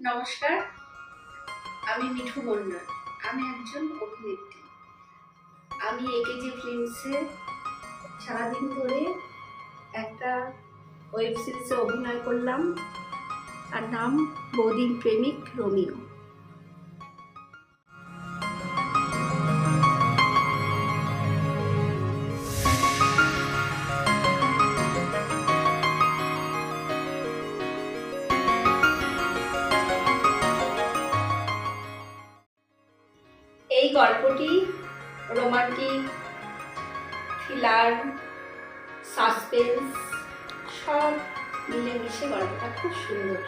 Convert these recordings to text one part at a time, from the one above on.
নমস্কার, আমি মিঠু মণ্ডল। আমি একজন অভিনেত্রী। আমি একেজি ফিল্মসে সারাদিন ধরে একটা ওয়েব সিরিজে অভিনয় করলাম, তার নাম বৌদির প্রেমিক রোমিও। এই গল্পটি রোমান্টিক, থ্রিলার, সাসপেন্স সব মিলেমিশে গল্পটা খুব সুন্দর।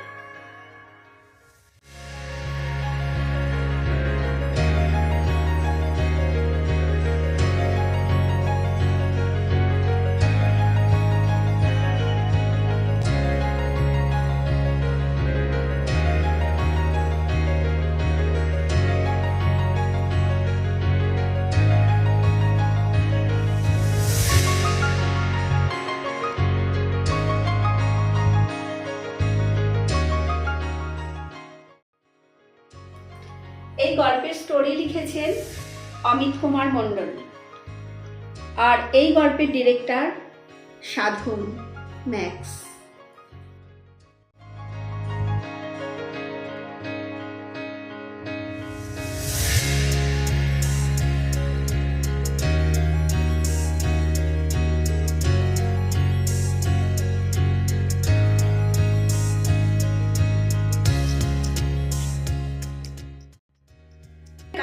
এই গল্পের স্টোরি লিখেছেন অমিত কুমার মণ্ডল, আর এই গল্পের ডিরেক্টর সাধন ম্যাক্স।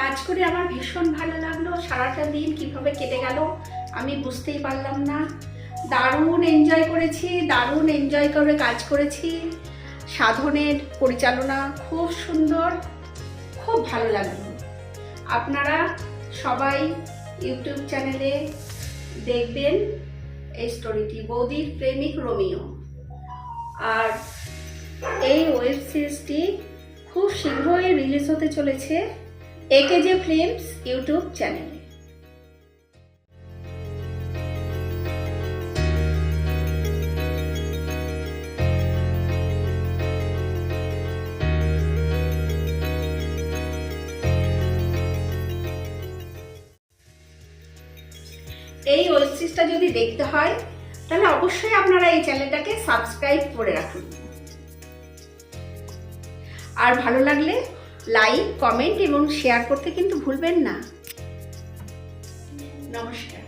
কাজ করে আমার ভীষণ ভালো লাগলো। সারাটা দিন কিভাবে কেটে গেল আমি বুঝতেই পারলাম না। দারুণ এনজয় করেছি, দারুণ এনজয় করে কাজ করেছি। সাধনের পরিচালনা খুব সুন্দর, খুব ভালো লাগলো। আপনারা সবাই ইউটিউব চ্যানেলে দেখবেন এই স্টোরিটি, বৌদির প্রেমিক রোমিও। আর এই ওয়েব সিরিজটি খুব শীঘ্রই রিলিজ হতে চলেছে একেজি ফিল্মস ইউটিউব চ্যানেলে। এই ওয়েব সিরিজটা যদি দেখতে হয় তাহলে অবশ্যই আপনারা এই চ্যানেলটাকে সাবস্ক্রাইব করে রাখুন। আর ভালো লাগলে লাইক, কমেন্ট এবং শেয়ার করতে কিন্তু ভুলবেন না। নমস্কার।